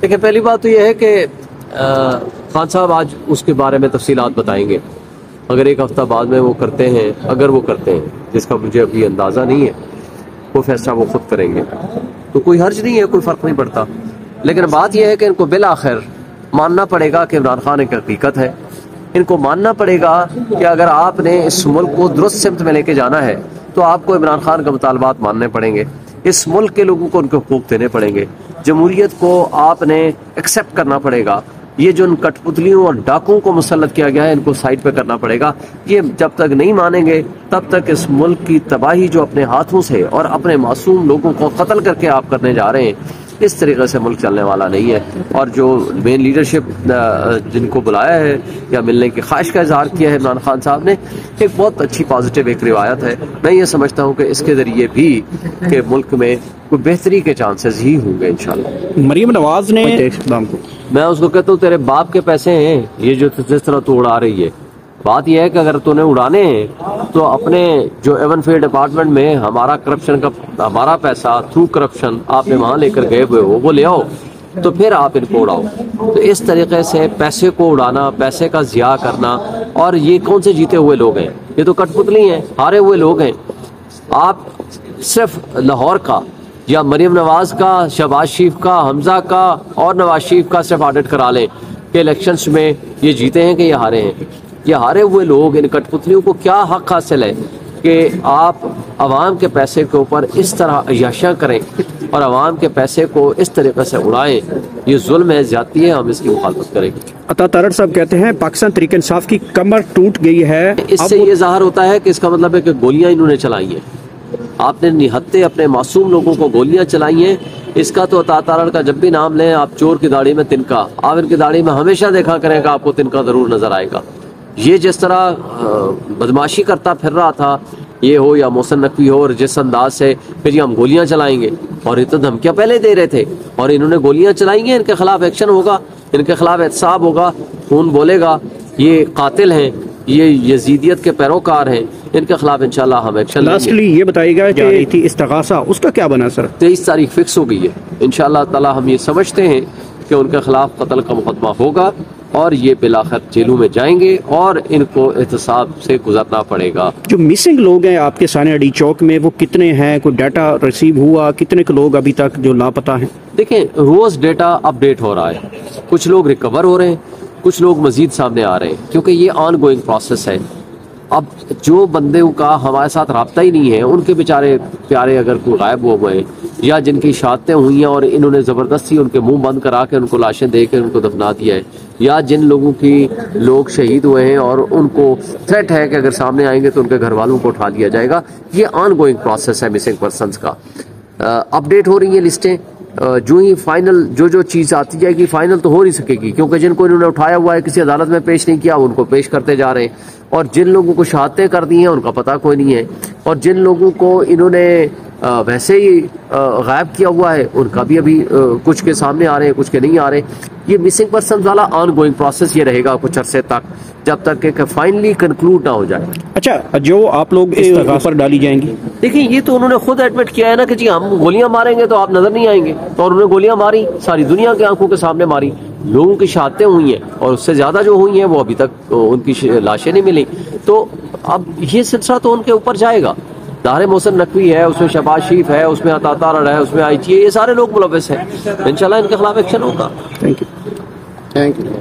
دیکھیں پہلی بات تو یہ ہے کہ خان صاحب آج اس کے بارے میں تفصیلات بتائیں گے. اگر ایک ہفتہ بعد میں وہ کرتے ہیں، اگر وہ کرتے ہیں، جس کا مجھے ابھی اندازہ نہیں ہے، وہ فیصلہ وہ خود کریں گے تو کوئی حرج نہیں ہے، کوئی فرق نہیں پڑتا. لیکن بات یہ ہے کہ ان کو بالآخر ماننا پڑے گا کہ عمران خان ایک حقیقت ہے. ان کو ماننا پڑے گا کہ اگر آپ نے اس ملک کو درست سمت میں لے کے جانا ہے تو آپ کو عمران خان کے مطالبات ماننے پڑیں گے. اس ملک کے لوگوں کو ان کے حقوق دینے پڑیں گے. جمہوریت کو آپ نے ایکسیپٹ کرنا پڑے گا. یہ جو ان کٹ پتلیوں اور ڈاکوں کو مسلط کیا گیا ہے ان کو سائڈ پہ کرنا پڑے گا. یہ جب تک نہیں مانیں گے تب تک اس ملک کی تباہی جو اپنے ہاتھوں سے اور اپنے معصوم لوگوں کو قتل کر کے آپ کرنے جا رہے ہیں، اس طریقے سے ملک چلنے والا نہیں ہے. اور جو مین لیڈرشپ جن کو بلایا ہے یا ملنے کی خواہش کا اظہار کیا ہے عمران خان صاحب نے، ایک بہت اچھی پازیٹیو ایک روایت ہے. میں یہ سمجھتا ہوں کہ اس کے ذریعے بھی کہ ملک میں کوئی بہتری کے چانسز ہی ہوں گے انشاءاللہ. مریم نواز نے میں اس کو کہتا ہوں تیرے باپ کے پیسے ہیں یہ جو جس طرح تو اڑا رہی ہے. بات یہ ہے کہ اگر تو نے اڑانے ہیں تو اپنے جو ایون فیئر ڈپارٹمنٹ میں ہمارا کرپشن کا ہمارا پیسہ تھرو کرپشن آپ نے وہاں لے کر گئے ہوئے ہو وہ لے آؤ تو پھر آپ ان کو اڑاؤ. تو اس طریقے سے پیسے کو اڑانا، پیسے کا ضیاع کرنا، اور یہ کون سے جیتے ہوئے لوگ ہیں؟ یہ تو کٹ پتلی ہیں، ہارے ہوئے لوگ ہیں. آپ صرف لاہور کا یا مریم نواز کا، شہباز شریف کا، حمزہ کا اور نواز شریف کا صرف آڈٹ کرا لیں کہ الیکشنز میں یہ جیتے ہیں کہ یہ ہارے ہیں. یہ ہارے ہوئے لوگ، ان کٹ پتلیوں کو کیا حق حاصل ہے کہ آپ عوام کے پیسے کے اوپر اس طرح عیاشیاں کریں اور عوام کے پیسے کو اس طریقے سے اڑائیں؟ یہ ظلم ہے، زیادتی ہے، ہم اس کی مخالفت کریں گے. عطا تارڑ صاحب کہتے ہیں پاکستان تحریک انصاف کی کمر ٹوٹ گئی ہے. اس سے یہ ظاہر ہوتا ہے کہ اس کا مطلب ہے کہ گولیاں انہوں نے چلائی ہیں. آپ نے نہتے اپنے معصوم لوگوں کو گولیاں چلائی ہیں. اس کا تو عطا تارڑ کا جب بھی نام لیں آپ چور کی داڑھی میں تنکا، آپ ان کی داڑھی میں ہمیشہ دیکھا کریں گا، آپ کو تنکا ضرور نظر آئے گا. یہ جس طرح بدماشی کرتا پھر رہا تھا، یہ ہو یا محسن نقوی ہو، اور جس انداز سے پھر یہ ہم گولیاں چلائیں گے، اور یہ تو دھمکیاں پہلے دے رہے تھے اور انہوں نے گولیاں چلائی ہیں. ان کے خلاف ایکشن ہوگا، ان کے خلاف احتساب ہوگا، خون بولے گا. یہ قاتل ہیں، یہ یزیدیت کے پیروکار ہیں، ان کے خلاف انشاءاللہ ہم ایکشن لیں گے. لاسٹلی یہ بتائیے گا کہ تھی استغاثہ، اس کا کیا بنا سر؟ 23 تاریخ فکس ہو گئی ہے. انشاءاللہ تعالی ہم یہ سمجھتے ہیں کہ ان کے خلاف قتل کا مقدمہ ہوگا اور یہ بالآخر جیلوں میں جائیں گے اور ان کو احتساب سے گزرنا پڑے گا. جو مسنگ لوگ ہیں آپ کے سانے اڈی چوک میں وہ کتنے ہیں؟ کوئی ڈیٹا ریسیو ہوا؟ کتنے کے لوگ ابھی تک جو لاپتہ ہیں؟ دیکھیں روز ڈیٹا اپڈیٹ ہو رہا ہے. کچھ لوگ ریکور ہو رہے ہیں، کچھ لوگ مزید سامنے آ رہے ہیں، کیونکہ یہ آن گوئنگ پروسیس ہے. اب جو بندوں کا ہمارے ساتھ رابطہ ہی نہیں ہے ان کے بیچارے پیارے اگر کوئی غائب ہو گئے یا جن کی شہادتیں ہوئی ہیں اور انہوں نے زبردستی ان کے منہ بند کرا کے ان کو لاشیں دے کے ان کو دفنا دیا ہے، یا جن لوگوں کی لوگ شہید ہوئے ہیں اور ان کو تھریٹ ہے کہ اگر سامنے آئیں گے تو ان کے گھر والوں کو اٹھا لیا جائے گا. یہ آن گوئنگ پروسیس ہے مسنگ پرسنز کا. اپڈیٹ ہو رہی ہیں لسٹیں. جو ہی فائنل جو چیز آتی جائے گی فائنل تو ہو نہیں سکے گی، کیونکہ جن کو انہوں نے اٹھایا ہوا ہے کسی عدالت میں پیش نہیں کیا ان کو پیش کرتے جا رہے ہیں، اور جن لوگوں کو شہادتیں کر دی ہیں ان کا پتہ کوئی نہیں ہے، اور جن لوگوں کو انہوں نے ویسے ہی غائب کیا ہوا ہے ان کا بھی ابھی کچھ کے سامنے آ رہے ہیں، کچھ کے نہیں آ رہے. یہ مسنگ پرسنز والا آن گوئنگ پروسیس یہ رہے گا کچھ عرصے تک، جب تک کہ فائنلی کنکلوڈ نہ ہو جائے. اچھا، جو آپ لوگ استغاثہ پر ڈالی جائیں گی، دیکھیں یہ تو انہوں نے خود ایڈمٹ کیا ہے نا کہ جی ہم گولیاں ماریں گے تو آپ نظر نہیں آئیں گے، تو انہوں نے گولیاں ماری، ساری دنیا کی آنکھوں کے سامنے ماری. لوگوں کی شہادتیں ہوئی ہیں اور اس سے زیادہ جو ہوئی ہیں وہ ابھی تک ان کی لاشیں نہیں ملی. تو اب یہ سلسلہ تو ان کے اوپر جائے گا. ظاہر محسن نقوی ہے، اس میں شہباز شریف ہے، اس میں عطا تارڑ ہے، اس میں آئی ٹی ہے، یہ سارے لوگ ملوث ہیں. انشاءاللہ ان کے خلاف ایکشن ہوگا. Thank you.